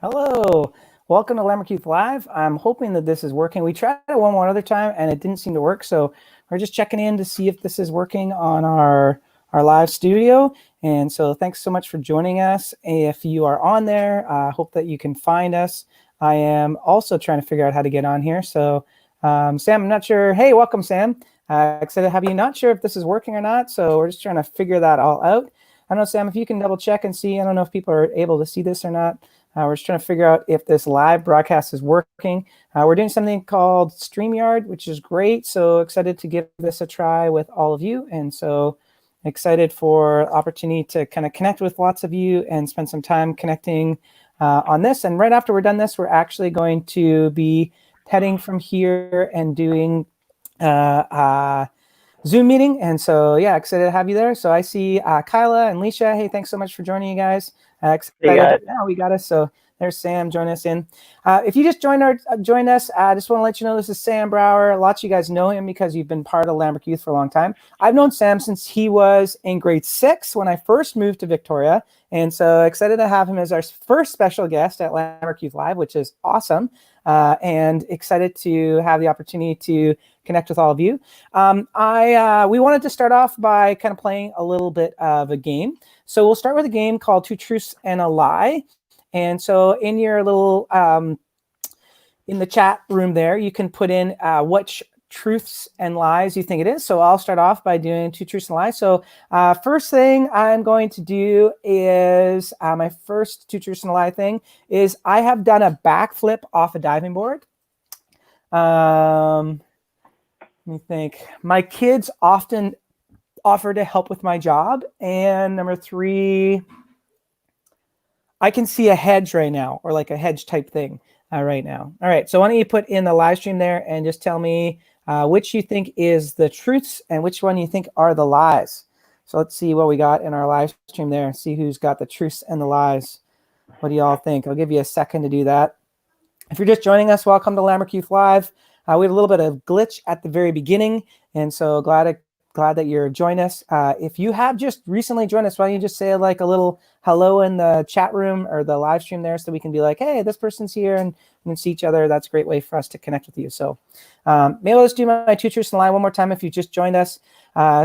Hello, welcome to Lambrick Live. I'm hoping that this is working. We tried it one more other time and it didn't seem to work, so we're just checking in to see if this is working on our live studio. And so thanks so much for joining us. If you are on there, I hope that you can find us. I am also trying to figure out how to get on here. So Sam, I'm not sure. Hey, welcome, Sam. Excited to have you. Not sure if this is working or not, so we're just trying to figure that all out. I don't know, Sam, if you can double check and see. I don't know if people are able to see this or not. We're just trying to figure out if this live broadcast is working. We're doing something called StreamYard, which is great. So excited to give this a try with all of you. And so excited for opportunity to kind of connect with lots of you and spend some time connecting on this. And right after we're done this, we're actually going to be heading from here and doing Zoom meeting. And so, yeah, excited to have you there. So I see Kyla and Leisha. Hey, thanks so much for joining, you guys. Excited. Now we got us. So there's Sam. Join us in. If you just joined us, I just want to let you know this is Sam Brower. Lots of you guys know him because you've been part of Lambrick Youth for a long time. I've known Sam since he was in grade 6 when I first moved to Victoria. And so excited to have him as our first special guest at Lambrick Youth Live, which is awesome. And excited to have the opportunity to connect with all of you. We wanted to start off by kind of playing a little bit of a game. So we'll start with a game called Two Truths and a Lie. And so in your little, in the chat room there, you can put in which truths and lies you think it is. So I'll start off by doing two truths and a lie. So first thing I'm going to do is, my first two truths and a lie thing is I have done a backflip off a diving board. Let me think. My kids often offer to help with my job. And number 3, I can see a hedge right now, or like a hedge type thing right now. All right, so why don't you put in the live stream there and just tell me which you think is the truths and which one you think are the lies. So let's see what we got in our live stream there. See who's got the truths and the lies. What do you all think? I'll give you a second to do that. If you're just joining us, welcome to Lambrick Youth Live. We had a little bit of glitch at the very beginning, and so glad that you're joining us. If you have just recently joined us, why don't you just say like a little hello in the chat room or the live stream there so we can be like, hey, this person's here and we can see each other. That's a great way for us to connect with you. So maybe let's do my two truths and a lie one more time if you just joined us.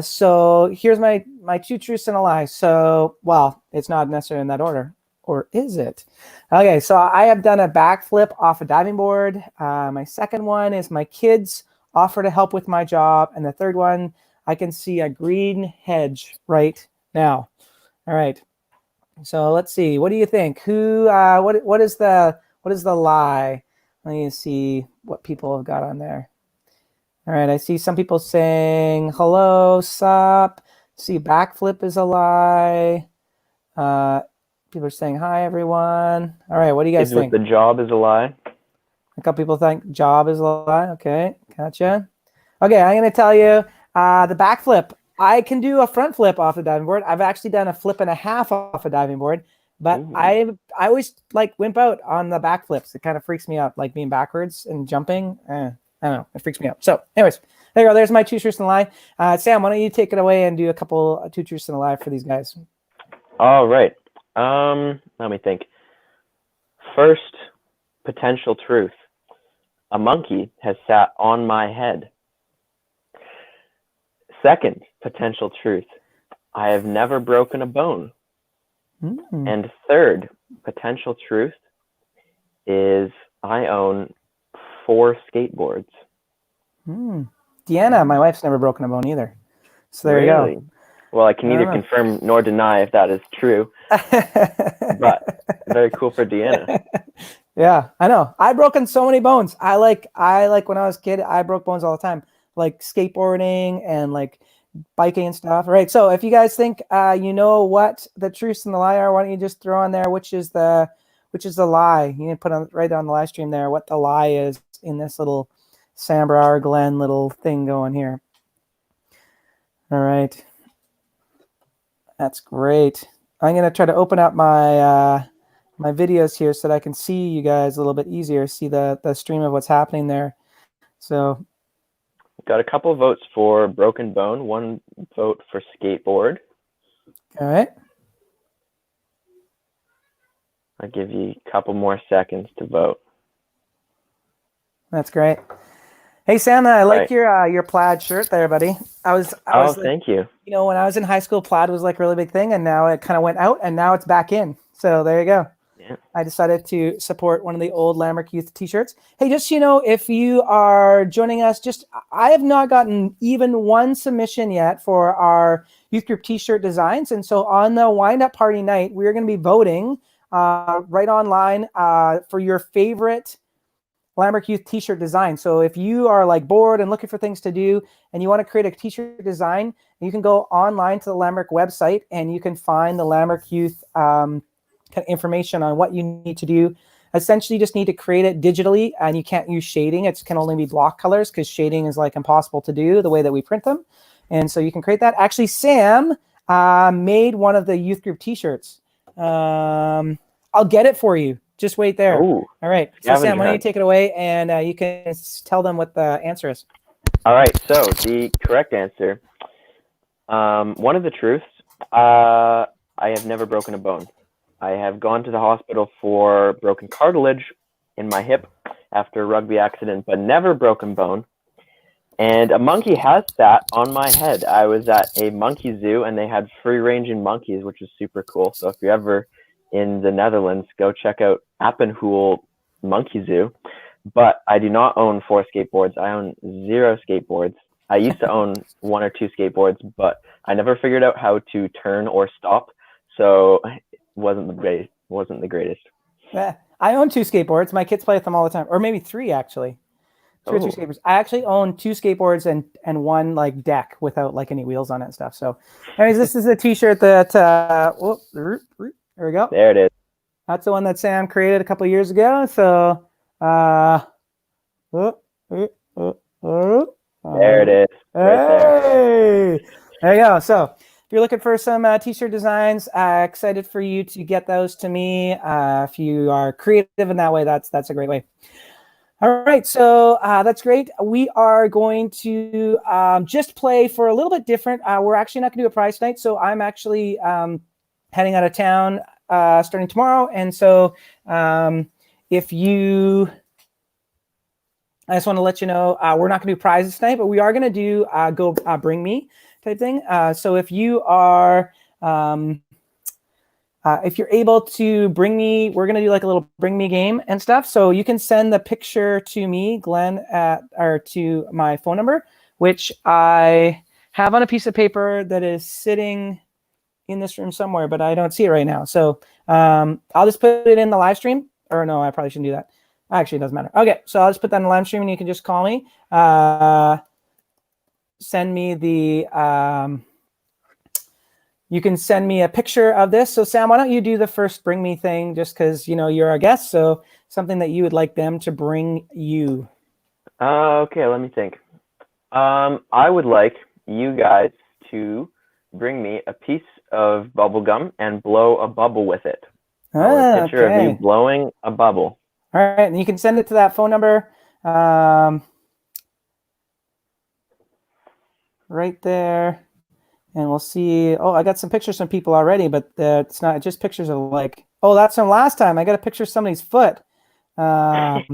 So here's my two truths and a lie. So, well, it's not necessarily in that order. Or is it? Okay, so I have done a backflip off a diving board. My second one is my kids offer to help with my job. And the third one, I can see a green hedge right now. All right. So let's see. What do you think? What is the lie? Let me see what people have got on there. All right. I see some people saying hello, sup. See, backflip is a lie. People are saying hi, everyone. All right. What do you guys think? The job is a lie. A couple people think job is a lie. Okay. Gotcha. Okay. I'm going to tell you. The backflip, I can do a front flip off the diving board. I've actually done a flip and a half off a diving board, but I always like wimp out on the backflips. It kind of freaks me out, like being backwards and jumping. I don't know. It freaks me out. So anyways, there you go. There's my two truths and a lie. Sam, why don't you take it away and do a couple two truths and a lie for these guys? All right. Let me think. First, potential truth. A monkey has sat on my head. Second, potential truth. I have never broken a bone. And third, potential truth is I own 4 skateboards. Deanna, my wife's never broken a bone either. So there you go. Well, I can neither confirm nor deny if that is true. But very cool for Deanna. Yeah, I know. I've broken so many bones. I like when I was a kid, I broke bones all the time. Like skateboarding and like biking and stuff. All right. So if you guys think you know what the truths and the lie are, why don't you just throw on there which is the lie? You can put on right on the live stream there what the lie is in this little Sam Brower Glenn little thing going here. All right. That's great. I'm gonna try to open up my my videos here so that I can see you guys a little bit easier, see the stream of what's happening there. So got a couple of votes for broken bone, 1 vote for skateboard. All right. I'll give you a couple more seconds to vote. That's great. Hey Sam, I like your plaid shirt there, buddy. I was thank you. You know, when I was in high school, plaid was like a really big thing, and now it kind of went out, and now it's back in. So there you go. Yeah. I decided to support one of the old Lambrick Youth t-shirts. Hey, just so you know, if you are joining us, I have not gotten even one submission yet for our youth group t-shirt designs. And so on the wind-up party night, we're going to be voting right online for your favorite Lambrick Youth t-shirt design. So if you are like bored and looking for things to do and you want to create a t-shirt design, you can go online to the Lambrick website and you can find the Lambrick Youth kind of information on what you need to do. Essentially, you just need to create it digitally, and you can't use shading. It can only be block colors because shading is like impossible to do the way that we print them. And so you can create that. Actually, Sam made one of the youth group t-shirts. I'll get it for you. Just wait there. Ooh, all right. So Sam, why don't you take it away and you can tell them what the answer is. All right. So the correct answer, one of the truths, I have never broken a bone. I have gone to the hospital for broken cartilage in my hip after a rugby accident, but never broken bone. And a monkey has sat on my head. I was at a monkey zoo, and they had free-ranging monkeys, which is super cool. So if you're ever in the Netherlands, go check out Appenhoel Monkey Zoo. But I do not own 4 skateboards. I own 0 skateboards. I used to own 1 or 2 skateboards, but I never figured out how to turn or stop. So wasn't the greatest. Yeah, I own 2 skateboards. My kids play with them all the time, or maybe 3 actually. 2 or 3 skateboards. I actually own 2 skateboards and 1 like deck without like any wheels on it and stuff. So, anyways, this is a t-shirt that there we go. There it is. That's the one that Sam created a couple of years ago. So, there it is. Right there. There you go. So if you're looking for some t-shirt designs, excited for you to get those to me. If you are creative in that way, that's a great way. All right, so that's great. We are going to just play for a little bit different. We're actually not going to do a prize tonight, so I'm actually heading out of town starting tomorrow. And so if you... I just want to let you know, we're not going to do prizes tonight, but we are going to do go bring me type thing. So if you are, if you're able to bring me, we're going to do like a little bring me game and stuff. So you can send the picture to me, Glenn, or to my phone number, which I have on a piece of paper that is sitting in this room somewhere, but I don't see it right now. So I'll just put it in the live stream. Or no, I probably shouldn't do that. Actually, it doesn't matter. Okay, so I'll just put that in the live stream and you can just call me. Send me the, you can send me a picture of this. So Sam, why don't you do the first bring me thing just because, you know, you're our guest. So something that you would like them to bring you. Okay, let me think. I would like you guys to bring me a piece of bubble gum and blow a bubble with it. A picture of you blowing a bubble. All right, and you can send it to that phone number right there, and we'll see. Oh, I got some pictures from people already, but it's not just pictures of like, oh, that's from last time. I got a picture of somebody's foot. So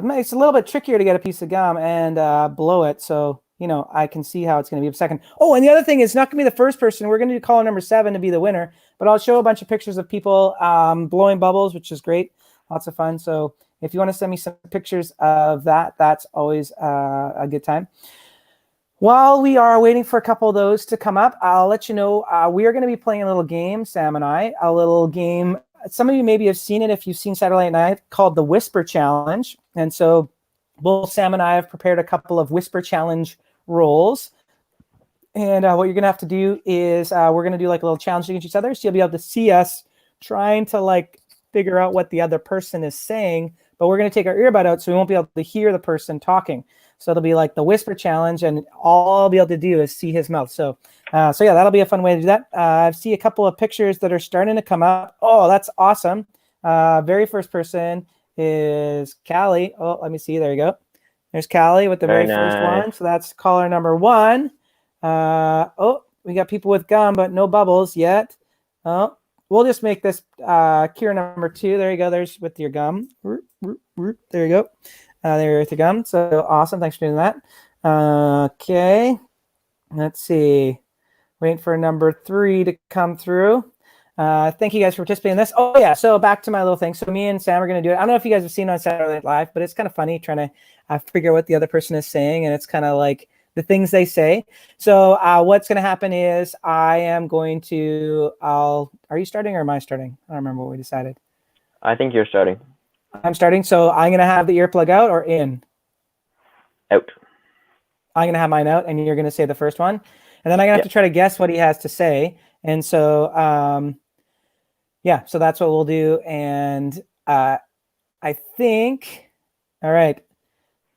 it's a little bit trickier to get a piece of gum and blow it. So, you know, I can see how it's going to be a second. Oh, and the other thing is not going to be the first person. We're going to do caller number 7 to be the winner, but I'll show a bunch of pictures of people blowing bubbles, which is great. Lots of fun. So if you want to send me some pictures of that, that's always a good time. While we are waiting for a couple of those to come up, I'll let you know we are going to be playing a little game, Sam and I, a little game. Some of you maybe have seen it if you've seen Saturday Night, called the Whisper Challenge. And so both Sam and I have prepared a couple of Whisper Challenge roles. And what you're going to have to do is we're going to do like a little challenge against each other. So you'll be able to see us trying to like figure out what the other person is saying. But we're going to take our earbud out so we won't be able to hear the person talking. So it'll be like the Whisper Challenge, and all I'll be able to do is see his mouth. So yeah, that'll be a fun way to do that. I see a couple of pictures that are starting to come up. Oh, that's awesome. Very first person is Callie. Oh, let me see. There you go. There's Callie with the very first one. So that's caller number 1. Oh, we got people with gum, but no bubbles yet. Oh, we'll just make this Kira number 2. There you go. There's with your gum. There you go. There with your gum. So awesome. Thanks for doing that. Okay. Let's see. Waiting for number 3 to come through. Thank you guys for participating in this. Oh, yeah. So back to my little thing. So me and Sam are going to do it. I don't know if you guys have seen it on Saturday Night Live, but it's kind of funny trying to figure out what the other person is saying. And it's kind of like the things they say. So what's going to happen is I am going to, are you starting or am I starting? I don't remember what we decided. I think you're starting. I'm starting. So I'm going to have the earplug out or in? Out. I'm going to have mine out and you're going to say the first one. And then I'm going to have to try to guess what he has to say. And so, yeah, so that's what we'll do. And I think, all right,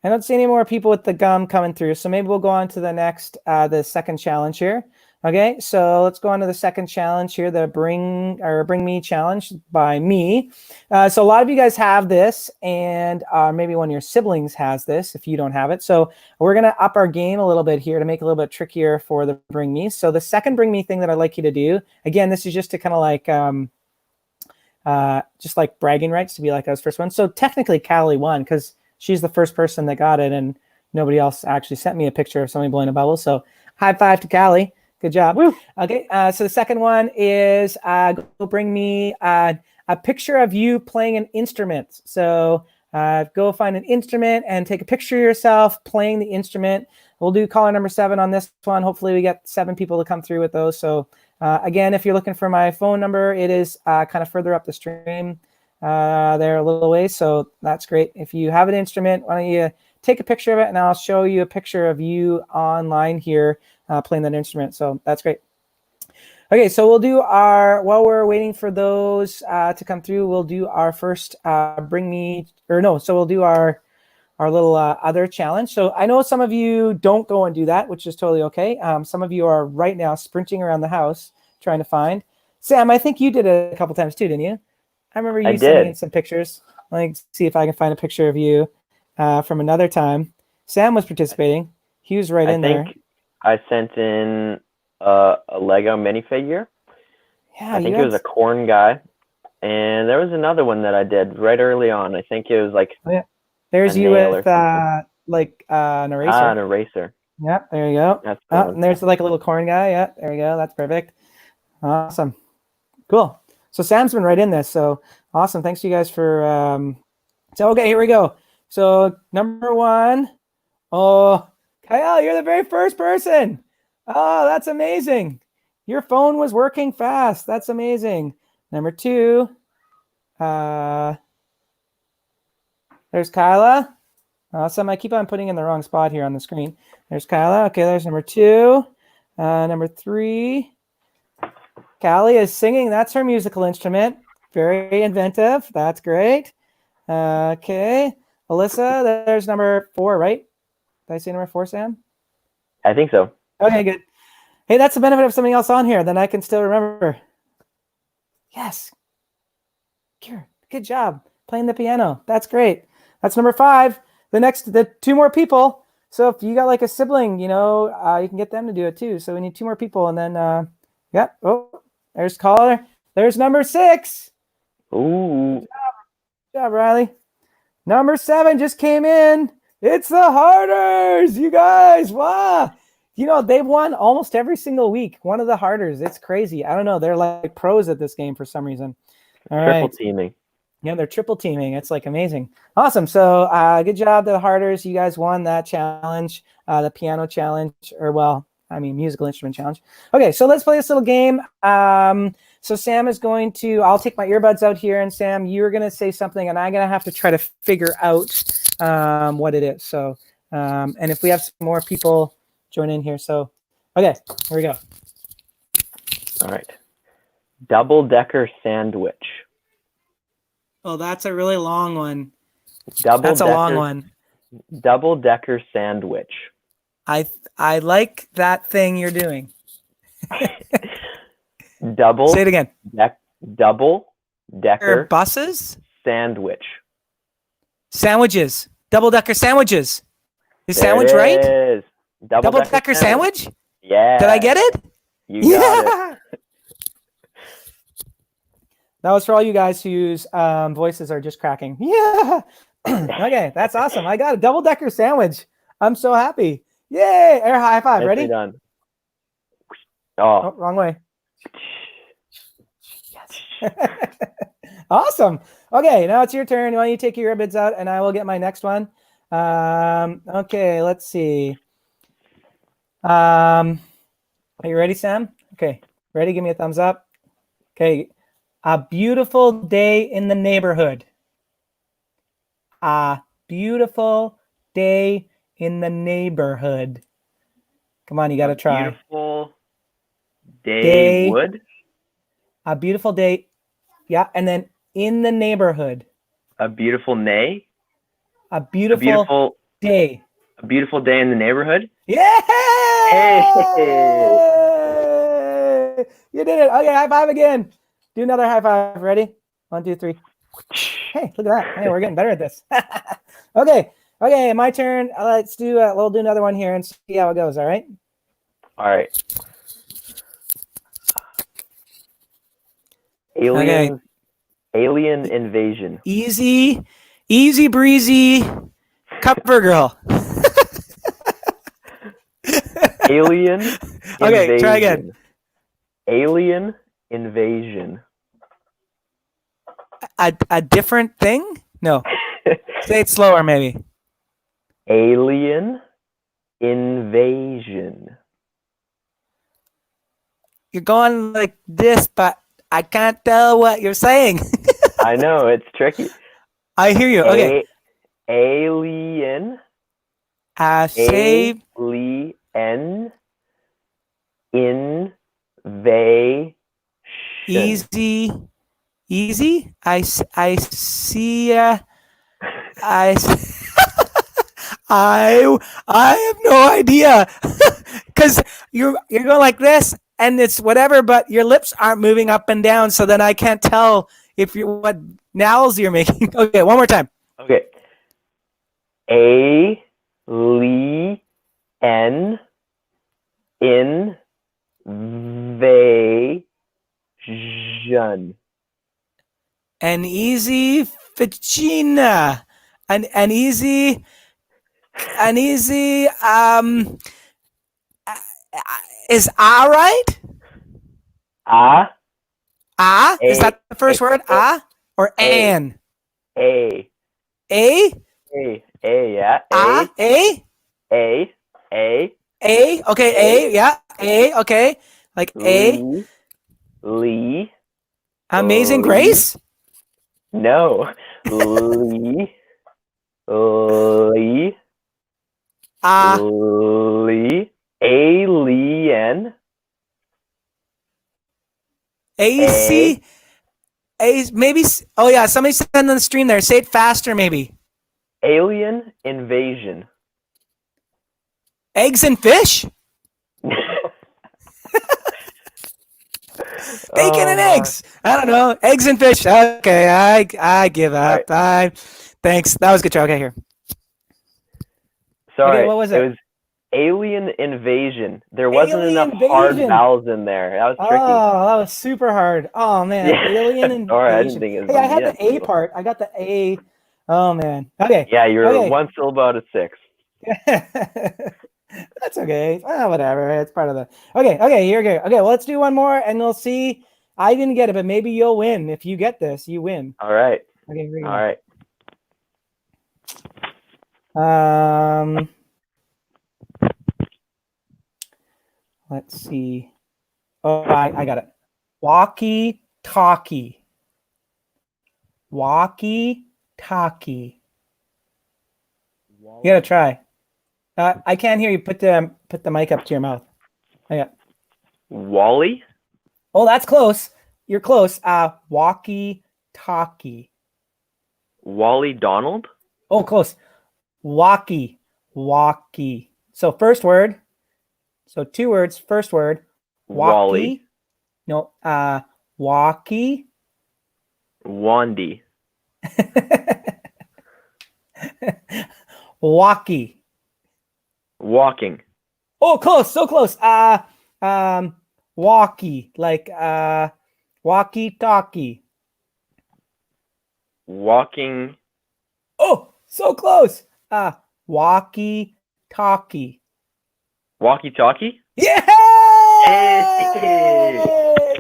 I don't see any more people with the gum coming through. So maybe we'll go on to the next, the second challenge here. Okay, so let's go on to the second challenge here, the Bring Me challenge by me. So a lot of you guys have this, and maybe one of your siblings has this if you don't have it. So we're going to up our game a little bit here to make it a little bit trickier for the Bring Me. So the second Bring Me thing that I'd like you to do, again, this is just to kind of like, just like bragging rights to be like I was first one. So technically Callie won because she's the first person that got it, and nobody else actually sent me a picture of somebody blowing a bubble. So high five to Callie. Good job. Woo. Okay, so the second one is go bring me a picture of you playing an instrument. So go find an instrument and take a picture of yourself playing the instrument. We'll do caller number 7 on this one. Hopefully we get 7 people to come through with those. So again, if you're looking for my phone number, it is kind of further up the stream there a little ways. So that's great. If you have an instrument, why don't you take a picture of it and I'll show you a picture of you online here playing that instrument. So that's great. Okay, so we'll do while we're waiting for those to come through, we'll do our first so we'll do our little other challenge. So I know some of you don't go and do that, which is totally okay. Some of you are right now sprinting around the house trying to find. Sam, I think you did it a couple times too, didn't you? I remember you sending in some pictures. Let me see if I can find a picture of you from another time. Sam was participating. He was right in there. I sent in a Lego minifigure. Yeah, I think it was a corn guy. And there was another one that I did right early on. I think it was like there's you with like an eraser. An eraser. Yep, there you go. That's cool. And there's like a little corn guy. Yeah, there you go. That's perfect. Awesome. Cool. So Sam's been right in this. So awesome. Thanks to you guys for so okay, here we go. So number 1. Oh, Kyle, you're the very first person. Oh, that's amazing. Your phone was working fast. That's amazing. Number 2. There's Kyla. Awesome. I keep on putting in the wrong spot here on the screen. There's Kyla. Okay, there's number 2. Number 3. Callie is singing. That's her musical instrument. Very inventive. That's great. Okay. Alyssa, there's number 4, right? Did I say number 4, Sam? I think so. Okay, good. Hey, that's the benefit of something else on here. Then I can still remember. Yes. Good job playing the piano. That's great. That's number 5. The 2 more people. So if you got like a sibling, you can get them to do it too. So we need 2 more people. And then, Oh, there's caller. There's number 6. Ooh. Good job, Riley. Number 7 just came in. It's the Harders, you guys. Wow. They've won almost every single week. One of the Harders. It's crazy. I don't know. They're like pros at this game for some reason. Triple teaming. Yeah, they're triple teaming. It's like amazing. Awesome. So good job to the Harders. You guys won that challenge, the piano challenge, musical instrument challenge. Okay, so let's play this little game. So Sam is I'll take my earbuds out here, and Sam, you're going to say something, and I'm going to have to try to figure out what it is. So, and if we have some more people join in here. So, okay, here we go. All right. Double-decker sandwich. Oh, that's a really long one. That's a long one. Double-decker sandwich. I like that thing you're doing. Say it again. Double-decker buses? Sandwich. Sandwiches. Double-decker sandwiches. Is sandwich right? Double-decker sandwich? Yeah. Did I get it? You got it. That was for all you guys whose voices are just cracking. Yeah. Okay, that's awesome. I got a double-decker sandwich. I'm so happy. Yay! Air high five. Ready? Done. Oh, wrong way. Yes. Awesome. Okay, now it's your turn. Why don't you take your earbuds out, and I will get my next one. Okay, let's see. Are you ready, Sam? Okay, ready? Give me a thumbs up. Okay, a beautiful day in the neighborhood. A beautiful day in the neighborhood. Come on, you got to try. Beautiful day wood. A beautiful day. Yeah, and then in the neighborhood. A beautiful nay. A beautiful day. A beautiful day in the neighborhood. Yeah! Hey! You did it. Okay, high five again. Do another high five. Ready? 1, 2, 3. Hey, look at that. Hey, we're getting better at this. Okay, my turn. Let's do. We'll do another one here and see how it goes. All right. All right. Alien invasion. Easy breezy, cover girl. Alien Okay, invasion. try again. Alien invasion. A different thing? No. Say it slower, maybe. Alien invasion. You're going like this, but I can't tell what you're saying. I know, it's tricky. I hear you. Okay. Alien. Save. Alien invasion. Easy. I see. I have no idea because you're going like this and it's whatever, but your lips aren't moving up and down, so then I can't tell if you what nowls you're making. Okay, one more time. Okay. Alien invasion. An easy vagina. An easy is right? Is that the first word? Or an? A, yeah. Okay, yeah. Okay. Like A. Lee. Amazing Grace? No. Lee. Alien. AC. Maybe. Oh, yeah. Somebody send on the stream there. Say it faster, maybe. Alien invasion. Eggs and fish? Bacon and eggs. I don't know. Eggs and fish. Okay, I give up. Right. Thanks. That was a good try. Okay, here. Sorry. Okay, what was it? It was alien invasion. There wasn't enough hard vowels in there. That was tricky. Oh, that was super hard. Oh man. Yeah. Alien invasion. Sorry, I didn't think it was. Hey, I had the A part. I got the A. Oh man. Okay. Yeah, you're one syllable out of 6. That's okay. Whatever. It's part of the. Okay. Here we go. Okay. Well, let's do one more, and we'll see. I didn't get it, but maybe you'll win. If you get this, you win. All right. Okay. Here we go. All right. Let's see. Oh, I got it. Walkie-talkie. Walkie-talkie. You gotta try. I can't hear you. Put the mic up to your mouth. Wally. Oh, that's close. You're close. Walkie-talkie. Wally Donald. Oh, close. Walkie. So first word. So 2 words. First word. Wally. No. Walkie. Wandy. Walkie. Walking. Oh, close. So close. Walkie. Like walkie-talkie. walking. Oh, so close. Walkie-talkie. Walkie-talkie? Yeah! Hey!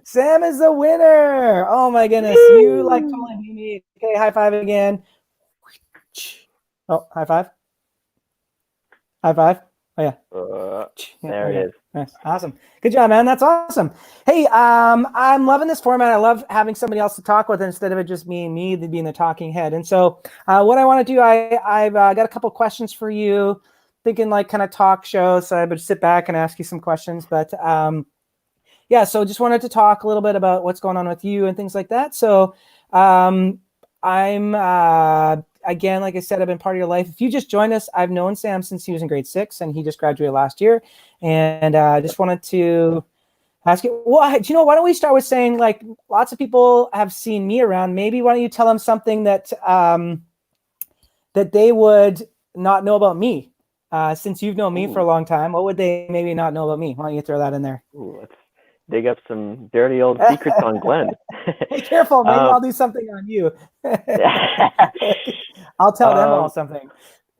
Sam is the winner. Oh my goodness. Woo! You like totally beat me. Okay, high five again. Oh, high five. High five. Oh yeah. There it is. Nice. Awesome. Good job, man. That's awesome. Hey, I'm loving this format. I love having somebody else to talk with instead of it just me being the talking head. And so what I want to do, I've got a couple questions for you, thinking like kind of talk show. So I would sit back and ask you some questions. But yeah, so just wanted to talk a little bit about what's going on with you and things like that. So I'm again, like I said, I've been part of your life. If you just joined us, I've known Sam since he was in grade 6 and he just graduated last year. And I just wanted to ask you, well, do you know, why don't we start with saying, like, lots of people have seen me around. Maybe why don't you tell them something that that they would not know about me? Since you've known me for a long time, what would they maybe not know about me? Why don't you throw that in there? Ooh, let's dig up some dirty old secrets on Glenn. Hey, careful. Maybe I'll do something on you. I'll tell them all something.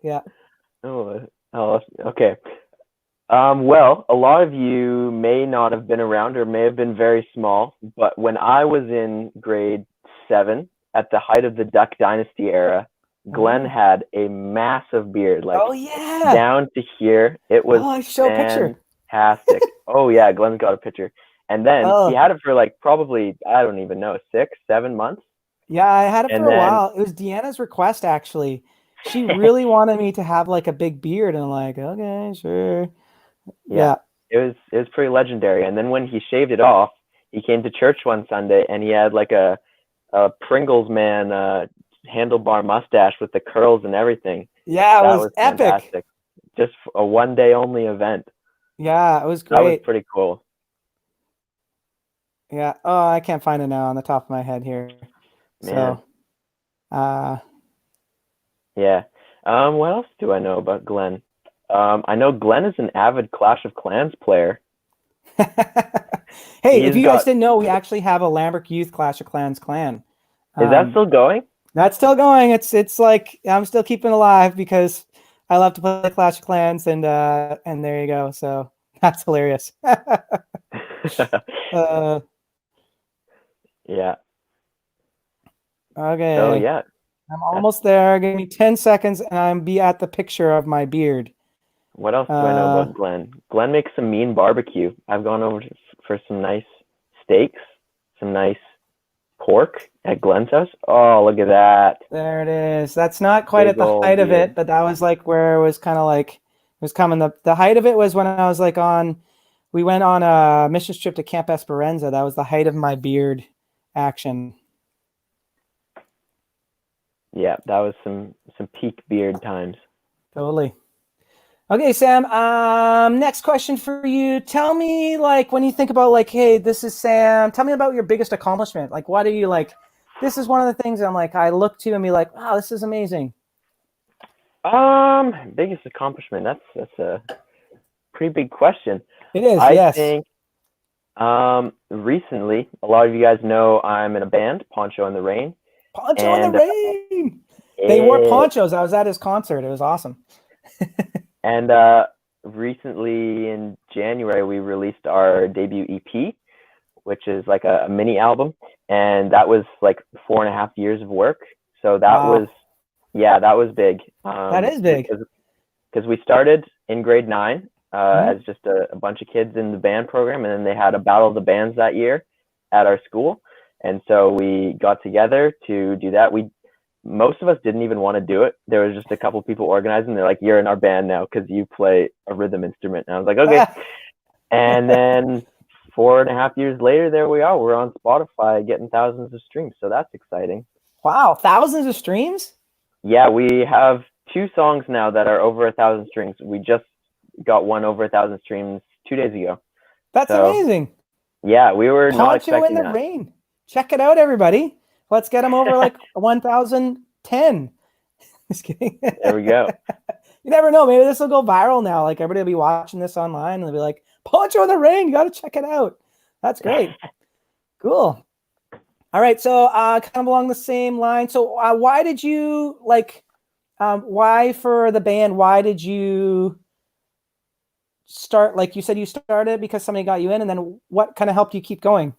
Yeah. Oh, okay. Well, a lot of you may not have been around or may have been very small, but when I was in grade 7, at the height of the Duck Dynasty era, Glenn had a massive beard, like down to here. It was fantastic. Oh yeah, Glenn's got a picture. And then he had it for like probably, I don't even know, 6, 7 months. Yeah, I had it for a while. It was Deanna's request, actually. She really wanted me to have like a big beard, and I'm like, okay, sure. Yeah. It was pretty legendary. And then when he shaved it off, he came to church one Sunday and he had like a Pringles man handlebar mustache with the curls and everything. Yeah, it was epic. Fantastic. Just a one-day only event. Yeah, it was great. That was pretty cool. Yeah. Oh, I can't find it now on the top of my head here. Man. So, yeah. What else do I know about Glenn? I know Glenn is an avid Clash of Clans player. Hey, if you guys didn't know, we actually have a Lambrick Youth Clash of Clans clan. Is that still going? That's still going. It's like I'm still keeping it alive because I love to play Clash of Clans, and there you go. So that's hilarious. Yeah. Okay. So yeah. I'm almost there. Give me 10 seconds and I'm be at the picture of my beard. What else do I know about Glenn? Glenn makes some mean barbecue. I've gone over for some nice steaks, some nice pork at Glenn's house. Oh, look at that. There it is. That's not quite at the height of it, but that was like where it was kind of like, it was coming. The height of it was when I was like we went on a mission trip to Camp Esperanza. That was the height of my beard action. Yeah, that was some peak beard times. Totally. Okay, Sam, next question for you. Tell me, like, when you think about, like, hey, this is Sam, tell me about your biggest accomplishment. Like, what are you, like, this is one of the things I'm like, I look to and be like, wow, this is amazing. Biggest accomplishment, that's a pretty big question. It is, yes. I think, recently, a lot of you guys know I'm in a band, Poncho in the Rain. Poncho in the Rain! They wore ponchos. I was at his concert. It was awesome. And recently in January, we released our debut EP, which is like a mini album. And that was like 4.5 years of work. So that was big. That is big. Because we started in grade 9 as just a bunch of kids in the band program. And then they had a battle of the bands that year at our school. And so we got together to do that. Most of us didn't even want to do it. There was just a couple people organizing. They're like, you're in our band now because you play a rhythm instrument. And I was like, okay. And then 4.5 years later, there we are. We're on Spotify getting thousands of streams. So that's exciting. Wow. Thousands of streams? Yeah, we have 2 songs now that are over 1,000 streams. We just got one over 1,000 streams 2 days ago. That's amazing. Yeah, we were not expecting that. Poncho in the Rain. Check it out, everybody. Let's get them over like 1,010. Just kidding. There we go. You never know. Maybe this will go viral now. Like everybody will be watching this online and they'll be like, Poncho in the Rain, you got to check it out. That's great. Cool. All right. So kind of along the same line. So why did you why for the band, why did you start? Like you said, you started because somebody got you in, and then what kind of helped you keep going?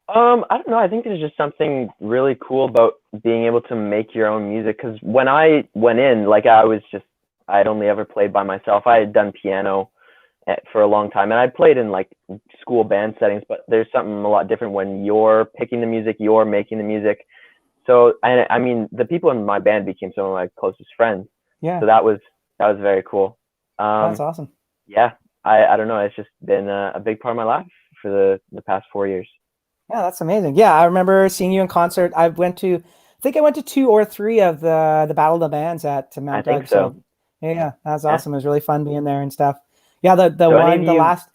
I don't know. I think there's just something really cool about being able to make your own music. Because when I went in, like I'd only ever played by myself. I had done piano for a long time, and I played in like school band settings. But there's something a lot different when you're picking the music, you're making the music. So I mean, the people in my band became some of my closest friends. Yeah. So that was very cool. That's awesome. Yeah. I don't know. It's just been a big part of my life for the past 4 years. Yeah, that's amazing. Yeah, I remember seeing you in concert. I think I went to 2 or 3 of the Battle of the Bands at Mount I Doug. think so. Yeah, that was awesome. It was really fun being there and stuff. Yeah, the So last.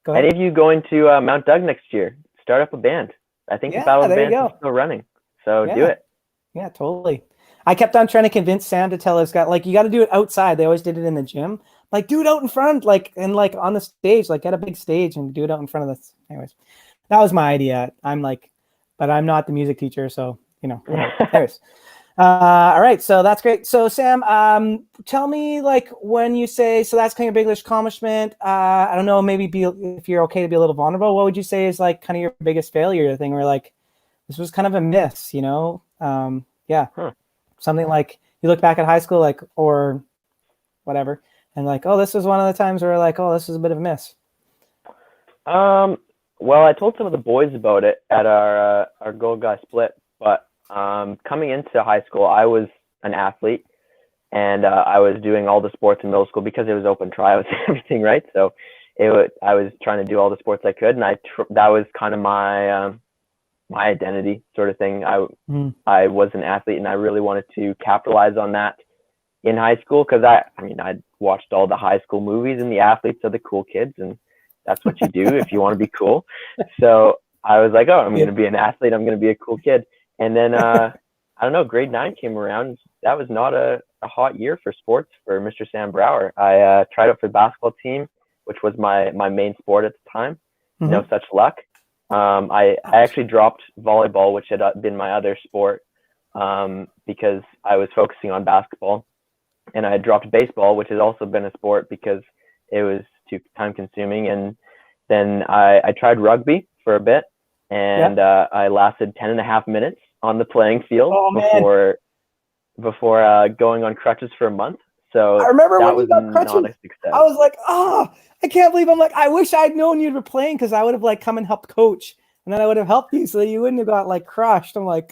Go ahead. Any of you going to Mount Doug next year? Start up a band. I think the Battle of the Bands is still running. So do it. Yeah, totally. I kept on trying to convince Sam to tell us, like, you got to do it outside. They always did it in the gym. Like, do it out in front, like, and like on the stage, like get a big stage and do it out in front of this. Anyways, that was my idea. But I'm not the music teacher, so anyways. All right, so that's great. So Sam, tell me, like, when you say, so that's kind of your biggest accomplishment. I don't know, maybe if you're okay to be a little vulnerable, what would you say is like kind of your biggest failure thing, where like this was kind of a miss, something like you look back at high school, like, or whatever, and like, oh, this was one of the times where like, oh, this was a bit of a miss. Well, I told some of the boys about it at our Gold Guy split, but coming into high school, I was an athlete, and I was doing all the sports in middle school because it was open tryouts and everything, right? So I was trying to do all the sports I could, and that was kind of my identity sort of thing. I was an athlete, and I really wanted to capitalize on that in high school because I'd watched all the high school movies, and the athletes are the cool kids, and that's what you do if you want to be cool. So I was like, oh, I'm going to be an athlete. I'm going to be a cool kid. And then, I don't know, grade 9 came around. That was not a hot year for sports for Mr. Sam Brower. I tried out for the basketball team, which was my main sport at the time. Mm-hmm. No such luck. I actually dropped volleyball, which had been my other sport, because I was focusing on basketball. And I had dropped baseball, which has also been a sport because it was too time consuming. And then I tried rugby for a bit, and I lasted 10.5 minutes on the playing field before going on crutches for a month. So I remember that when you got crutches, not a success. I was like, I can't believe. I'm like, I wish I'd known you'd be playing, because I would have like come and helped coach, and then I would have helped you so that you wouldn't have got like crushed. I'm like,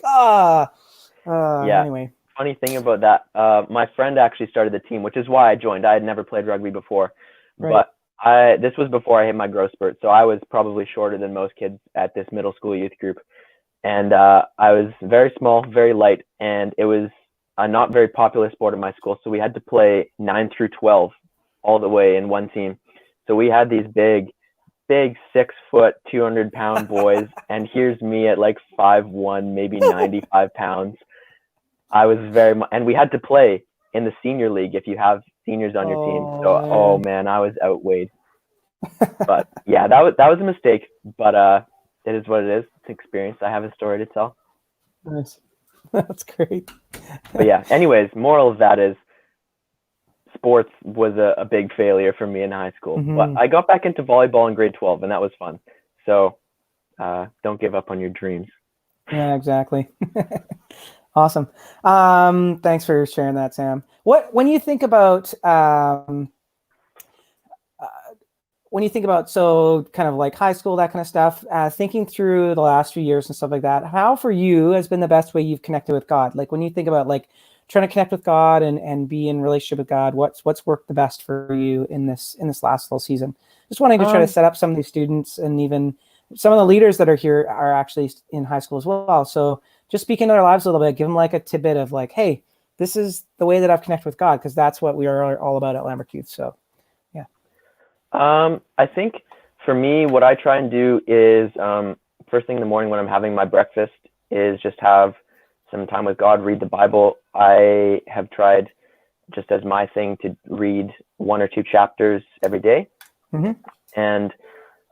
Anyway. Funny thing about that, my friend actually started the team, which is why I joined. I had never played rugby before, but this was before I hit my growth spurt. So I was probably shorter than most kids at this middle school youth group. And I was very small, very light, and it was a not very popular sport at my school. So we had to play 9 through 12 all the way in one team. So we had these big 6 foot, 200-pound boys. And here's me at like 5'1", maybe 95 pounds. I was and we had to play in the senior league if you have seniors on your team. So, man, I was outweighed. But yeah, that was a mistake, but it is what it is. It's experience. I have a story to tell. Nice. That's great. But yeah, anyways, moral of that is sports was a big failure for me in high school. Mm-hmm. But I got back into volleyball in grade 12, and that was fun. So don't give up on your dreams. Yeah, exactly. Awesome. Thanks for sharing that, Sam. When you think about so kind of like high school, that kind of stuff, thinking through the last few years and stuff like that, how for you has been the best way you've connected with God? Like when you think about like trying to connect with God and be in relationship with God, what's worked the best for you in this last little season? Just wanting to try to set up some of these students, and even some of the leaders that are here are actually in high school as well. So just speak into their lives a little bit, give them like a tidbit of like, hey, this is the way that I've connected with God, because that's what we are all about at Lambrick Youth. So, yeah. I think for me, what I try and do is first thing in the morning when I'm having my breakfast is just have some time with God, read the Bible. I have tried just as my thing to read 1 or 2 chapters every day. Mm-hmm. And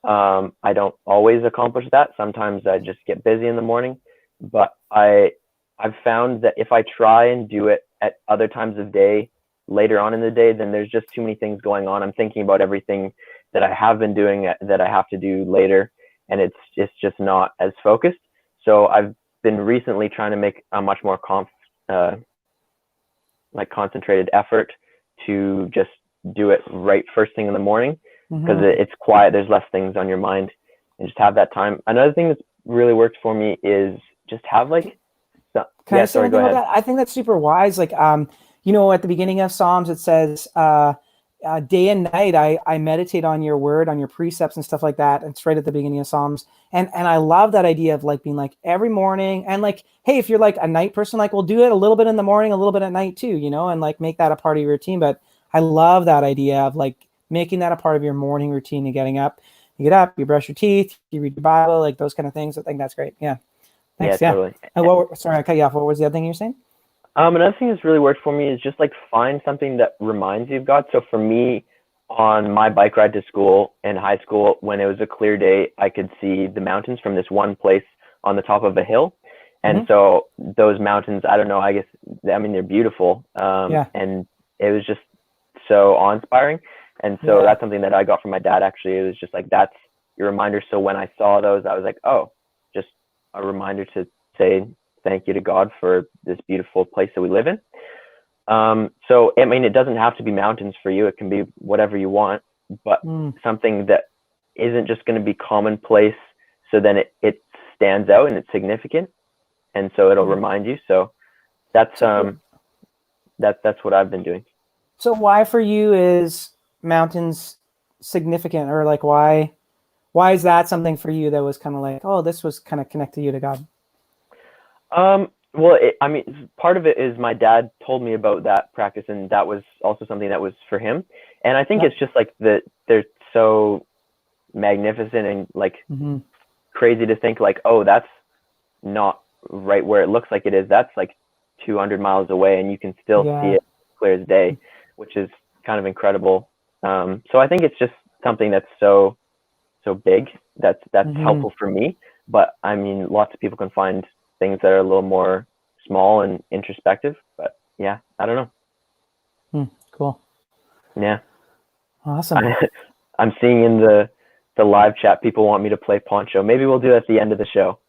I don't always accomplish that. Sometimes I just get busy in the morning, but I've found that if I try and do it at other times of day, later on in the day, then there's just too many things going on. I'm thinking about everything that I have been doing that I have to do later, and it's just not as focused. So I've been recently trying to make a much more concentrated effort to just do it right first thing in the morning, because it's quiet, there's less things on your mind, and just have that time. Another thing that's really worked for me is just have like Can I say something about that? I think that's super wise. Like, at the beginning of Psalms, it says, day and night, I meditate on your word, on your precepts and stuff like that. It's right at the beginning of Psalms. And I love that idea of like being like every morning, and like, hey, if you're like a night person, like we'll do it a little bit in the morning, a little bit at night too, and like make that a part of your routine. But I love that idea of like making that a part of your morning routine and getting up. You get up, you brush your teeth, you read your Bible, like those kind of things. I think that's great. Yeah. Thanks. Yeah, totally. Sorry, I cut you off. What was the other thing you were saying? Another thing that's really worked for me is just like find something that reminds you of God. So for me, on my bike ride to school in high school, when it was a clear day, I could see the mountains from this one place on the top of a hill. And so those mountains, I don't know, they're beautiful. And it was just so awe-inspiring. And so that's something that I got from my dad, actually. It was just like, that's your reminder. So when I saw those, I was like, oh, just a reminder to say thank you to God for this beautiful place that we live in. So, I mean, it doesn't have to be mountains for you. It can be whatever you want, but something that isn't just going to be commonplace. So then it stands out and it's significant. And so it'll remind you. So that's what I've been doing. So why for you is mountains significant, or like why is that something for you that was kind of like, oh, this was kind of connected you to God? Well, part of it is my dad told me about that practice, and that was also something that was for him. And I think it's just like they're so magnificent and like crazy to think like, oh, that's not right where it looks like it is. That's like 200 miles away, and you can still see it clear as day, which is kind of incredible. So I think it's just something that's so big that's helpful for me. But I mean, lots of people can find things that are a little more small and introspective, but yeah, I don't know. Cool. Yeah. Awesome. I'm seeing in the live chat, people want me to play Poncho. Maybe we'll do it at the end of the show.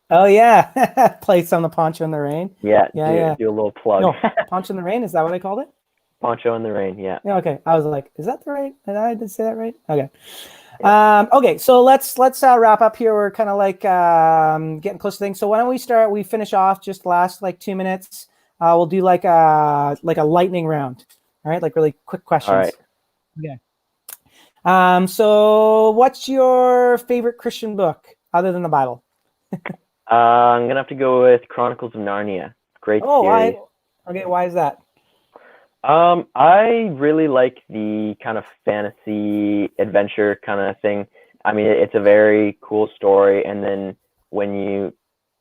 Oh yeah. Play some of the Poncho in the Rain. Yeah. Do a little plug. No, Poncho in the Rain. Is that what I called it? Poncho in the Rain. Yeah. Yeah. Okay. I was like, is that the right? Did I say that right? Okay. Okay, so let's wrap up here. We're kind of like getting close to things. So why don't we finish off just last like 2 minutes. We'll do like a lightning round. All right, like really quick questions. All right. Okay. So what's your favorite Christian book other than the Bible? I'm gonna have to go with Chronicles of Narnia. Great series. Why is that? I really like the kind of fantasy adventure kind of thing. I mean, it's a very cool story. And then when you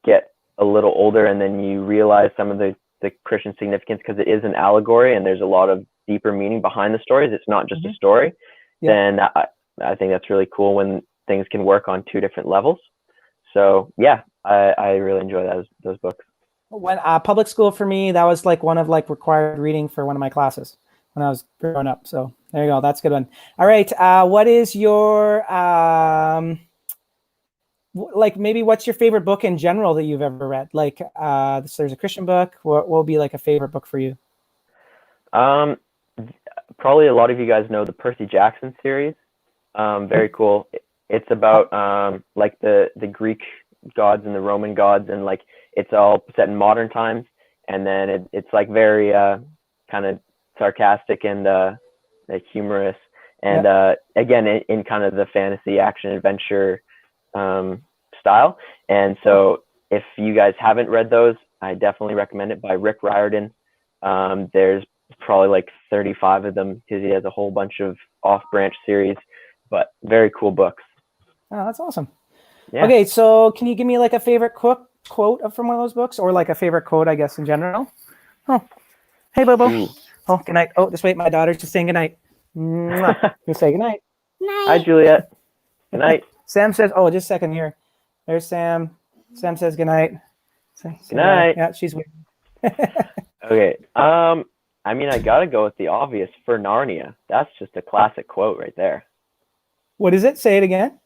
get a little older and then you realize some of the Christian significance, because it is an allegory and there's a lot of deeper meaning behind the stories. It's not just a story. Then I think that's really cool when things can work on two different levels. So yeah, I really enjoy those books. When public school for me, that was like one of like required reading for one of my classes when I was growing up. So there you go. That's a good one. All right. What is your maybe what's your favorite book in general that you've ever read? Like there's a Christian book. What will be like a favorite book for you? Probably a lot of you guys know the Percy Jackson series. Very cool. It's about like the Greek gods and the Roman gods, and like it's all set in modern times, and then it's like very kind of sarcastic and like humorous, and again in kind of the fantasy action adventure style. And so if you guys haven't read those, I definitely recommend it, by Rick Riordan. There's probably like 35 of them because he has a whole bunch of off-branch series, but very cool books. Oh, that's awesome. Yeah. Okay, so can you give me like a favorite quote from one of those books, or like a favorite quote, I guess, in general? Oh, hey, Bobo. Ooh. Oh, good night. Oh, just wait, my daughter's just saying good night. You say good night. Hi, Juliet. Good night. Sam says, oh, just a second here. There's Sam. Sam says good night. Good night. Yeah, she's waiting. Okay. I mean, I gotta go with the obvious, for Narnia. That's just a classic quote right there. What is it? Say it again.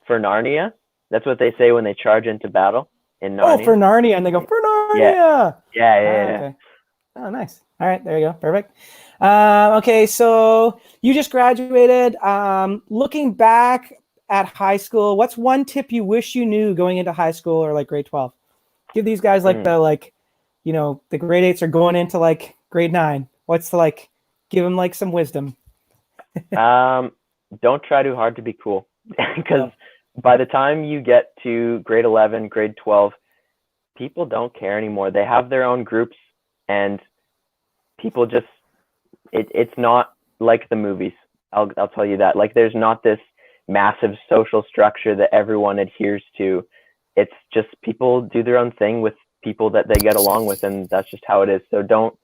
For Narnia? That's what they say when they charge into battle in Narnia. Oh, for Narnia. And they go, for Narnia. Yeah. Okay. Oh, nice. All right, there you go. Perfect. Okay, so you just graduated. Looking back at high school, what's one tip you wish you knew going into high school or like grade 12? Give these guys like the grade 8s are going into like grade 9. What's give them like some wisdom? Don't try too hard to be cool, because by the time you get to grade 11, grade 12, people don't care anymore. They have their own groups, and people just, it's not like the movies. I'll tell you that. Like, there's not this massive social structure that everyone adheres to. It's just people do their own thing with people that they get along with, and that's just how it is. So don't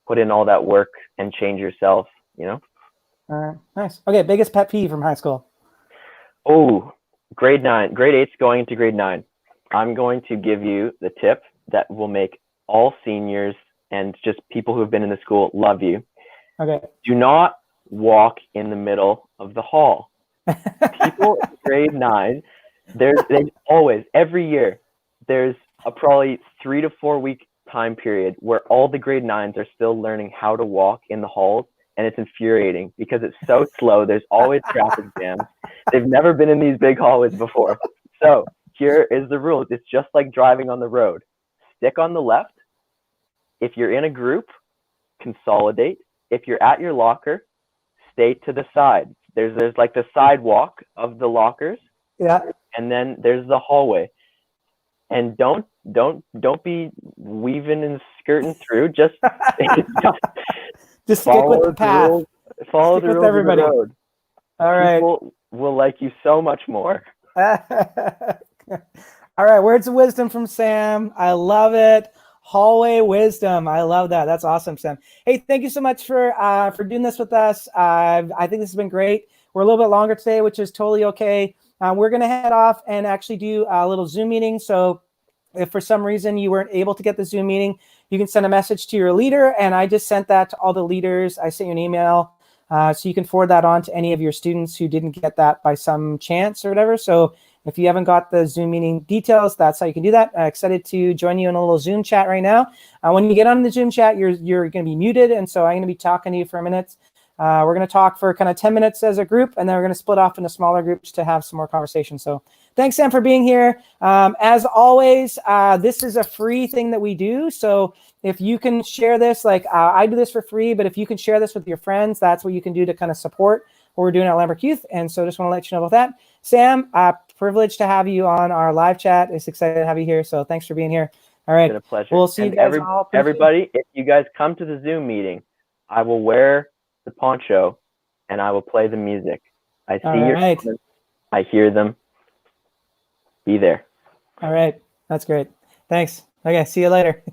put in all that work and change yourself, All right, nice. Okay, biggest pet peeve from high school? Oh, grade 9. Grade 8's going into grade 9. I'm going to give you the tip that will make all seniors and just people who have been in the school love you. Okay. Do not walk in the middle of the hall. People in grade 9, there's always, every year, there's a probably 3 to 4 week time period where all the grade 9s are still learning how to walk in the halls. And it's infuriating because it's so slow. There's always traffic jams. They've never been in these big hallways before. So here is the rule. It's just like driving on the road. Stick on the left. If you're in a group, consolidate. If you're at your locker, stay to the side. There's like the sidewalk of the lockers. Yeah. And then there's the hallway. And don't be weaving and skirting through. Just stick with the path. Follow the rules of the road. All right. People will like you so much more. All right. Words of wisdom from Sam. I love it. Hallway wisdom. I love that. That's awesome, Sam. Hey, thank you so much for doing this with us. I think this has been great. We're a little bit longer today, which is totally okay. We're going to head off and actually do a little Zoom meeting. So if for some reason you weren't able to get the Zoom meeting, you can send a message to your leader. And I just sent that to all the leaders. I sent you an email. So you can forward that on to any of your students who didn't get that by some chance or whatever. So if you haven't got the Zoom meeting details, that's how you can do that. I'm excited to join you in a little Zoom chat right now. When you get on the Zoom chat, you're going to be muted. And so I'm going to be talking to you for a minute. We're going to talk for kind of 10 minutes as a group, and then we're going to split off into smaller groups to have some more conversation. So thanks, Sam, for being here. As always, this is a free thing that we do. So if you can share this, I do this for free, but if you can share this with your friends, that's what you can do to kind of support what we're doing at Lambrick Youth. And so just want to let you know about that. Sam, privileged to have you on our live chat. It's excited to have you here. So thanks for being here. All right. It's been a pleasure. We'll see you guys all. Everybody, if you guys come to the Zoom meeting, I will wear the poncho and I will play the music. I see your comments. I hear them. Be there. All right. That's great. Thanks. Okay. See you later.